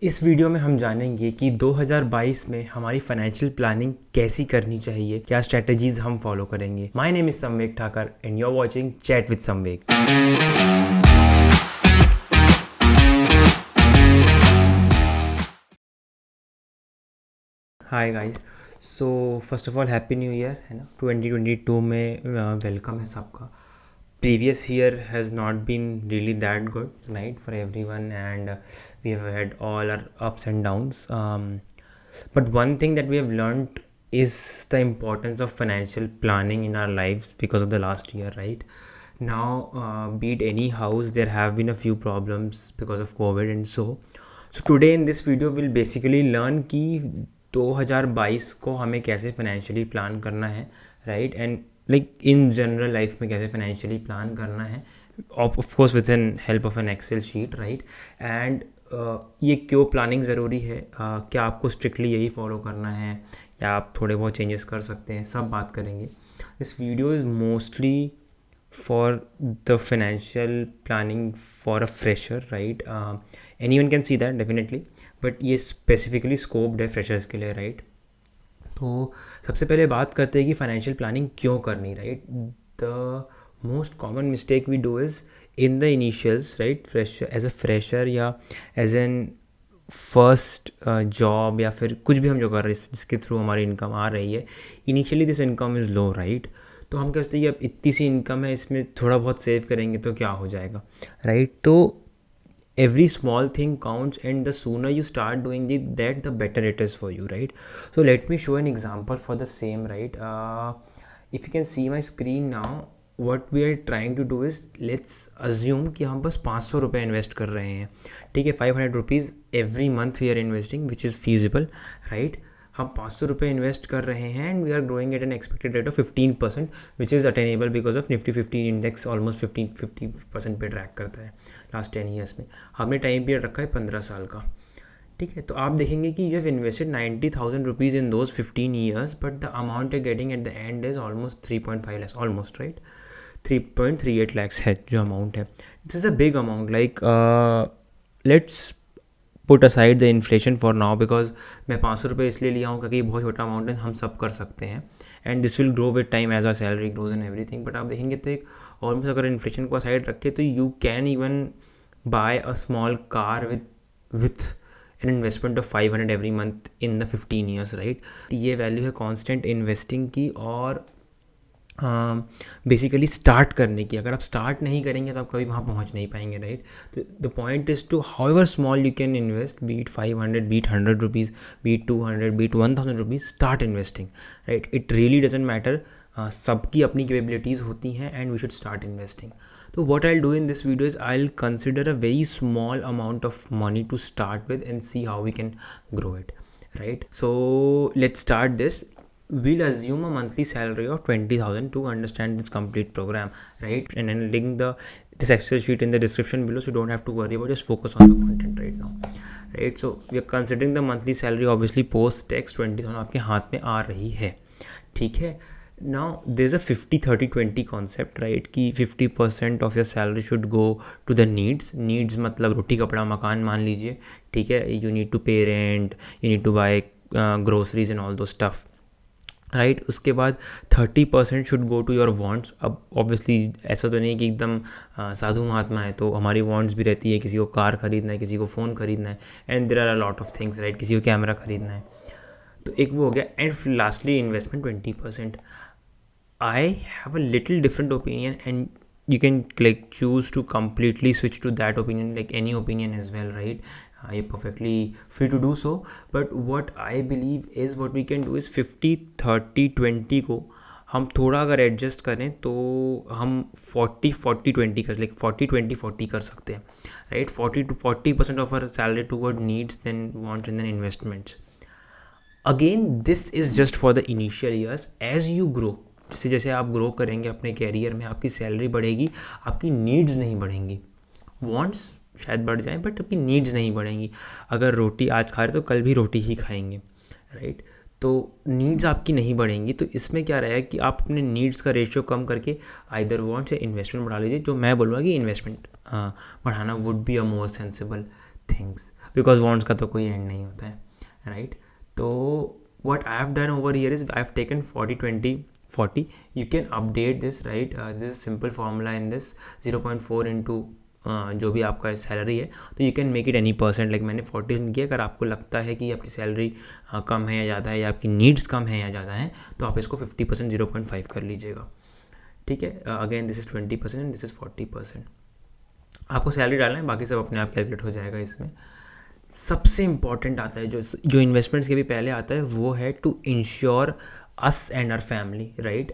इस वीडियो में हम जानेंगे कि 2022 में हमारी फाइनेंशियल प्लानिंग कैसी करनी चाहिए, क्या स्ट्रेटजीज हम फॉलो करेंगे। My name is Samvek Thakar and you are watching chat with Samvek. Hi guys, so first of all happy new year, है ना। 2022 में वेलकम है सबका। Previous year has not been really that good, right, for everyone, and we have had all our ups and downs. But one thing that we have learned is the importance of financial planning in our lives because of the last year, right? Now, be it any house, there have been a few problems because of COVID, and so today in this video we'll basically learn कि 2022 को हमें कैसे financially plan करना है, right, and like in general life में कैसे financially plan करना है, of course with an help of an Excel sheet, right. And ये क्यों प्लानिंग ज़रूरी है, क्या आपको स्ट्रिक्टली यही फॉलो करना है या आप थोड़े बहुत चेंजेस कर सकते हैं, सब बात करेंगे। This video is mostly for the financial planning for a fresher, right? Anyone can see that definitely, but ये specifically scoped है freshers के लिए, right? तो सबसे पहले बात करते हैं कि फाइनेंशियल प्लानिंग क्यों करनी, right. The most common mistake we do is in the initials, right, fresher as a fresher या एज एन फर्स्ट जॉब या फिर कुछ भी हम जो कर रहे हैं जिसके थ्रू हमारी इनकम आ रही है, initially this income is low, right. तो हम कहते हैं कि अब इतनी सी इनकम है, इसमें थोड़ा बहुत सेव करेंगे तो क्या हो जाएगा, राइट। तो every small thing counts, and the sooner you start doing that, the better it is for you, right? So let me show an example for the same, right? If you can see my screen now, what we are trying to do is, let's assume कि हम बस 500 रुपये invest कर रहे हैं, ठीक है। 500 rupees every month we are investing, which is feasible, right? हम 500 रुपये इन्वेस्ट कर रहे हैं and we are growing at an expected rate of 15%, which is attainable because of Nifty 50 index almost 50% पे ट्रैक करता है लास्ट 10 ईयर्स में। हमने टाइम पीरियड रखा है 15 साल का, ठीक है। तो आप देखेंगे कि you have invested 90,000 rupees in those 15 years, but the amount you getting at the end is almost 3.5 lakhs, almost, right. 3.38 lakhs है जो अमाउंट है। This is a big amount, like let's put aside the inflation for now, because मैं 500 रुपये इसलिए लिया हूँ क्योंकि बहुत छोटा अमाउंट है, हम सब कर सकते हैं, and this will grow with time as our salary grows and everything. But आप देखेंगे तो एक ऑलमोस्ट, अगर इन्फ्लेशन को असाइड रखे तो you can even bye a small car with an investment of 500 every month in the 15 years, right. ये value है कॉन्स्टेंट इन्वेस्टिंग की और बेसिकली स्टार्ट करने की। अगर आप स्टार्ट नहीं करेंगे तो आप कभी वहाँ पहुँच नहीं पाएंगे, राइट। तो the point is to however small you can invest, be it 500, be it 100 rupees, be it 200, be it 1000 rupees, start investing, right. It really doesn't matter, सबकी अपनी कैपेबिलिटीज़ होती हैं and we should start investing. तो what I do in this video is I will consider a very small amount of money to start with and see how we can grow it, right? So let's start this. We'll assume a monthly salary of 20,000 to understand this complete program, right? And then link this Excel sheet in the description below, so you don't have to worry about, just focus on the content right now, right? So we are considering the monthly salary, obviously post tax 20,000 आपके हाथ में आ रही है, ठीक है। Now there's a 50-30-20 concept, right? कि 50% of your salary should go to the needs मतलब रोटी कपड़ा मकान मान लीजिए, ठीक है। You need to pay rent, you need to buy groceries and all those stuff, right. उसके बाद 30% should go to your wants. अब ऑब्वियसली ऐसा तो नहीं कि एकदम साधु महात्मा है, तो हमारी वांट्स भी रहती है, किसी को कार खरीदना है, किसी को फ़ोन खरीदना है, and there are a lot of things, right. किसी को कैमरा खरीदना है, तो एक वो हो गया। And lastly investment 20%। I have a little different opinion and you can like choose to completely switch to that opinion, like any opinion as well, right? You're perfectly free to do so, but what I believe is what we can do is 50-30-20 को हम थोड़ा अगर adjust करें तो हम 40-40-20 कर, like 40-20-40 कर सकते हैं, right. 40% of our salary toward needs, then wants and then investments. Again this is just for the initial years. As you grow, जैसे जैसे आप ग्रो करेंगे अपने कैरियर में, आपकी सैलरी बढ़ेगी, आपकी नीड्स नहीं बढ़ेंगी। वांट्स शायद बढ़ जाएं बट आपकी नीड्स नहीं बढ़ेंगी। अगर रोटी आज खा रहे तो कल भी रोटी ही खाएंगे, राइट। तो नीड्स आपकी नहीं बढ़ेंगी। तो इसमें क्या रहेगा कि आप अपने नीड्स का रेशियो कम करके आइदर वांट्स या इन्वेस्टमेंट बढ़ा लीजिए। जो मैं बोलूँगा कि इन्वेस्टमेंट बढ़ाना would be a more sensible things, because wants का तो कोई एंड नहीं होता है, राइट. तो what I have done over here is I have taken 40 20 40. You can update this, right? This is simple formula in this 0.4 into जो भी आपका सैलरी है, तो you can make it any percent. Like मैंने 40% किया. अगर आपको लगता है कि आपकी सैलरी कम है या ज़्यादा है, या आपकी नीड्स कम है या ज़्यादा है, तो आप इसको 50% 0.5 कर लीजिएगा. ठीक है. Again this is 20% and this is 40%. आपको सैलरी डालना है, बाकी सब अपने आप कैलकुलेट हो जाएगा. इसमें सबसे इम्पॉर्टेंट आता है जो इन्वेस्टमेंट्स के भी पहले आता है, वो है to insure us and our family, right.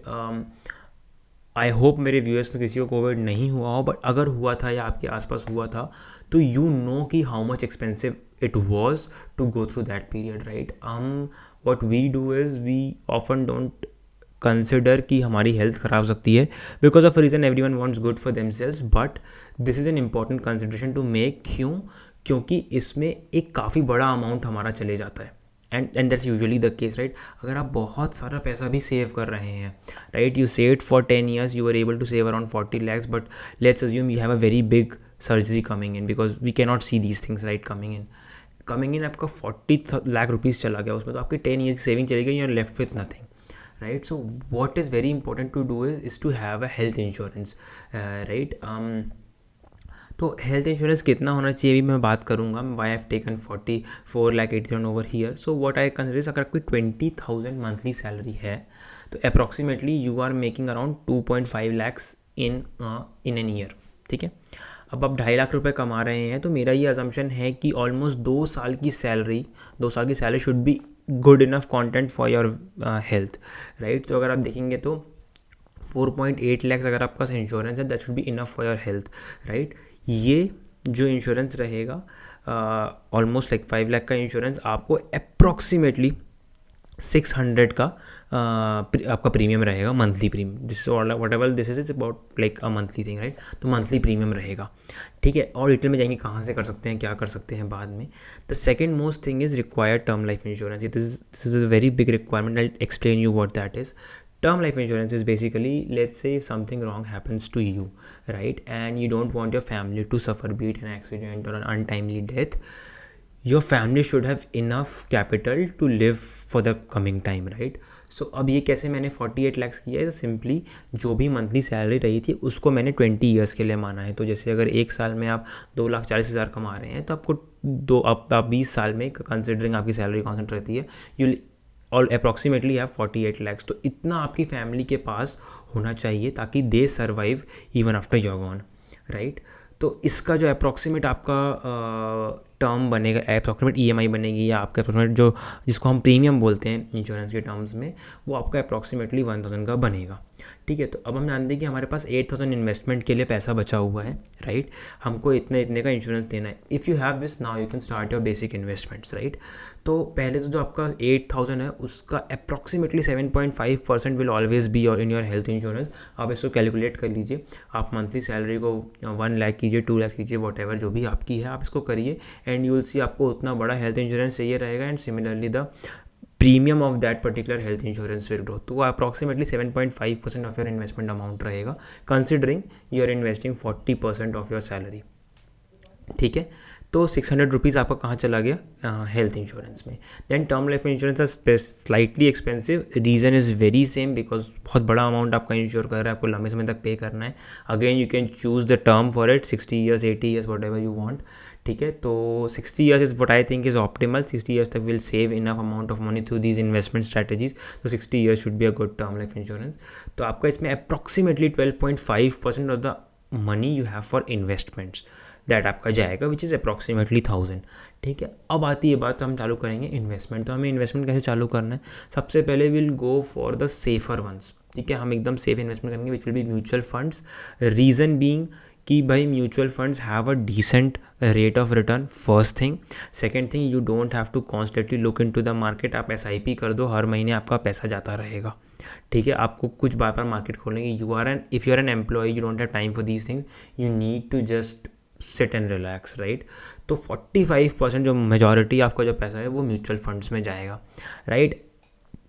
I hope मेरे व्यूअर्स में किसी को कोविड नहीं हुआ हो, बट अगर हुआ था या आपके आसपास हुआ था, तो यू नो कि how much expensive it was to go through that period, right. What we do is we often don't consider कि हमारी हेल्थ ख़राब हो सकती है, because of reason everyone wants good for themselves, but this is an important consideration to make. क्योंकि इसमें एक काफ़ी बड़ा अमाउंट हमारा चले जाता है. And that's usually the case, right. अगर आप बहुत सारा पैसा भी सेव कर रहे हैं, right, you saved for 10 years, you are able to save around 40 lakhs, but let's assume you have a very big surgery coming in, because we can not see these things, right. Coming in आपका 40 lakh rupees चला गया, उसमें तो आपकी 10 years की saving चली गई, you are left with nothing, right. So what is very important to do is to have a health insurance, right. तो हेल्थ इंश्योरेंस कितना होना चाहिए भी मैं बात करूँगा. Why have taken 44,80,000 over here. So what I consider, अगर आपकी 20,000 मंथली सैलरी है, तो approximately you are making around 2.5 lakhs in an year. ठीक है. अब आप 2.5 लाख रुपए कमा रहे हैं, तो मेरा ये अजम्पशन है कि ऑलमोस्ट 2 साल की salary should be good enough content for your health, right. तो अगर आप देखेंगे तो 4.8 lakhs अगर आपका इंश्योरेंस है, that should be enough for your health, right. ये जो इंश्योरेंस रहेगा ऑलमोस्ट लाइक 5 लाख का इंश्योरेंस आपको अप्रॉक्सीमेटली 600 का आपका प्रीमियम रहेगा, monthly premium. This what ever this is about like a monthly thing, right. तो मंथली प्रीमियम रहेगा. ठीक है. और डिटेल में जाएंगे कहाँ से कर सकते हैं, क्या कर सकते हैं बाद में. The second most thing is required term life insurance. This is a very big requirement. I explain you what that is. Term life insurance is basically, let's say if something wrong happens to you, right, and you don't want your family to suffer, be it an accident or an untimely death, your family should have enough capital to live for the coming time, right. So अब ये कैसे मैंने 48 lakhs किया है, simply जो भी monthly salary रही थी उसको मैंने 20 years के लिए माना है. तो जैसे अगर एक साल में आप 2,40,000 कमा रहे हैं, तो आपको आप 20 साल में, कंसिडरिंग आपकी सैलरी कॉन्सेंट रहती है, यू और अप्रॉक्सीमेटली हैव 48 lakhs. तो इतना आपकी फैमिली के पास होना चाहिए ताकि दे survive even after your gone, right. तो इसका जो अप्रॉक्सीमेट आपका टर्म बनेगा, अप्रॉक्सीमेट EMI बनेगी, या आपका अप्रॉक्सीमेट जो जिसको हम प्रीमियम बोलते हैं इंश्योरेंस के टर्म्स में, वो आपका अप्रॉक्सीमेटली 1,000 का बनेगा. ठीक है. तो अब हम जानते हैं कि हमारे पास 8,000 इन्वेस्टमेंट के लिए पैसा बचा हुआ है, राइट. हमको इतने का इंश्योरेंस देना है. If you have this, now you can start your basic investments, right. तो पहले तो जो आपका 8,000 है, उसका approximately 7.5% will always be in your health insurance. आप इसको कैलकुलेट कर लीजिए. आप मंथली सैलरी को 1 लाख कीजिए, 2 लाख कीजिए, वॉट एवर जो भी आपकी है, आप इसको करिए, एंड यू विल सी आपको उतना बड़ा हेल्थ इंश्योरेंस चाहिए रहेगा. And similarly the premium of that particular health insurance will grow. तो approximately 7.5% of your investment amount रहेगा, considering you are investing 40% of your salary. ठीक है. तो 600 रुपीज़ आपका कहाँ चला गया, हेल्थ इंश्योरेंस में. Then term life insurance are slightly expensive. Reason is very same, because बहुत बड़ा अमाउंट आपका इंश्योर कर रहा है, आपको लंबे समय तक पे करना है. Again you can choose the term for it, 60 years, 80 years, what ever you want. ठीक है. तो 60 years is what I think is optimal. 60 years तक will save enough amount of money through these investment strategies. तो 60 years should be a good term life insurance. तो आपका इसमें approximately 12.5% of the money you have for investments that आपका जाएगा, which is approximately 1,000. ठीक है. अब आती है बात, हम चालू करेंगे इन्वेस्टमेंट. तो हमें इन्वेस्टमेंट कैसे चालू करना है, सबसे पहले will go for the safer ones. ठीक है. हम एकदम सेफ इन्वेस्टमेंट करेंगे, which will be mutual funds. Reason being कि भाई mutual funds have a decent rate of return, first thing. Second thing, you don't have to constantly look into the market. आप SIP कर दो, हर महीने आपका पैसा जाता रहेगा. ठीक है. आपको कुछ बार पर मार्केट खोलेंगे. If you are an employ, you don't have time for these things, you need to just sit and relax, right. तो 45% जो मेजॉरिटी आपका जो पैसा है वो म्यूचुअल फंड्स में जाएगा, राइट.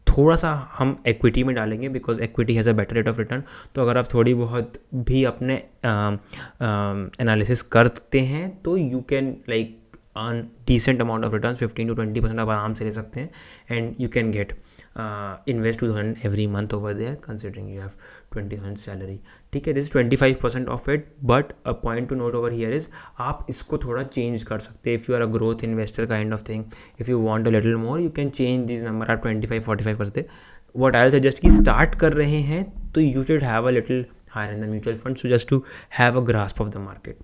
थोड़ा सा हम इक्विटी में डालेंगे, because equity has a better rate of return. तो अगर आप थोड़ी बहुत भी अपने एनालिसिस करते हैं, तो you can like earn decent amount of return, 15 to 20% आप आराम से ले सकते हैं, and you can get invest 2,000 every month over there considering you have 20,000 salary. ठीक है, this 25% of it, but a point to note over here is आप इसको थोड़ा चेंज कर सकते हैं. If you are a growth investor kind of thing, if you want a little more, you can change this number. आप 25-45 कर सकते. What I suggest कि स्टार्ट कर रहे हैं तो you should have a little higher in the mutual fund, so just to have a grasp of the market.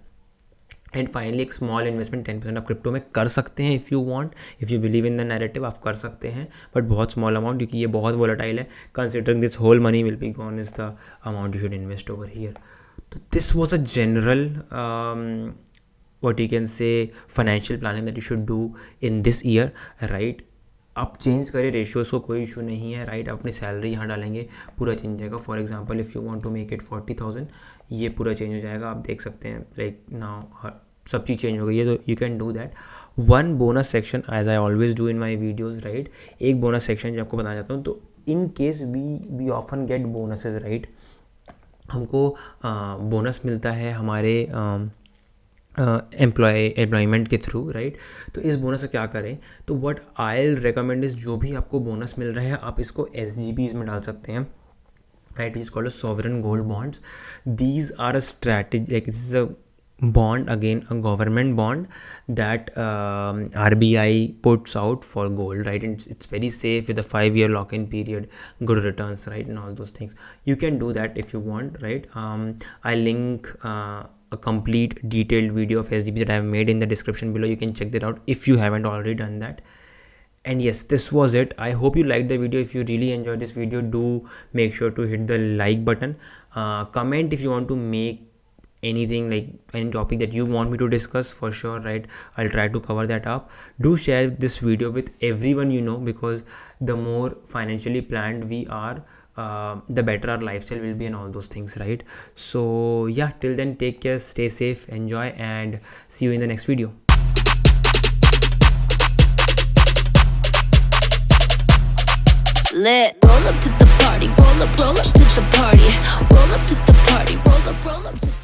And finally एक small investment 10% आप क्रिप्टो में कर सकते हैं. If you want, if you believe in the narrative, आप कर सकते हैं, बट बहुत स्मॉल अमाउंट, क्योंकि ये बहुत वोलेटाइल है. Considering this whole money will be gone is the amount you should invest over here. तो this was a general what you can say financial planning that you should do in this year, right? आप change करें ratios को, कोई issue नहीं है, right? अपनी salary यहाँ डालेंगे, पूरा चेंज हो जाएगा. For example if you want to make it 40,000, ये पूरा चेंज हो जाएगा. आप देख सकते हैं लाइक नाउ सब चीज़ चेंज हो गई है, तो you can do that. One bonus section as I always do in my videos, right? एक बोनस सेक्शन जो आपको बताना चाहता हूँ, तो in case we often get bonuses, right? हमको बोनस मिलता है हमारे एम्प्लॉयमेंट के थ्रू, राइट? तो इस बोनस से क्या करें, तो व्हाट आई रिकमेंड इज़ जो भी आपको बोनस मिल रहा है आप इसको SGBs में डाल सकते हैं, right? Is called sovereign gold bonds. These are a strategy, like this is a bond, again a government bond that RBI puts out for gold, right? And it's very safe with a 5-year lock-in period, good returns, right? And all those things you can do that if you want, right? I link a complete detailed video of SGB that I have made in the description below. You can check that out if you haven't already done that. And yes, this was it. I hope you liked the video. If you really enjoyed this video, do make sure to hit the like button. Comment if you want to make anything, like any topic that you want me to discuss, for sure, right? I'll try to cover that up. Do share this video with everyone you know, because the more financially planned we are, the better our lifestyle will be and all those things, right? So yeah, till then, take care, stay safe, enjoy, and see you in the next video. Lit. Roll up to the party, roll up to the party, roll up to the party, roll up to the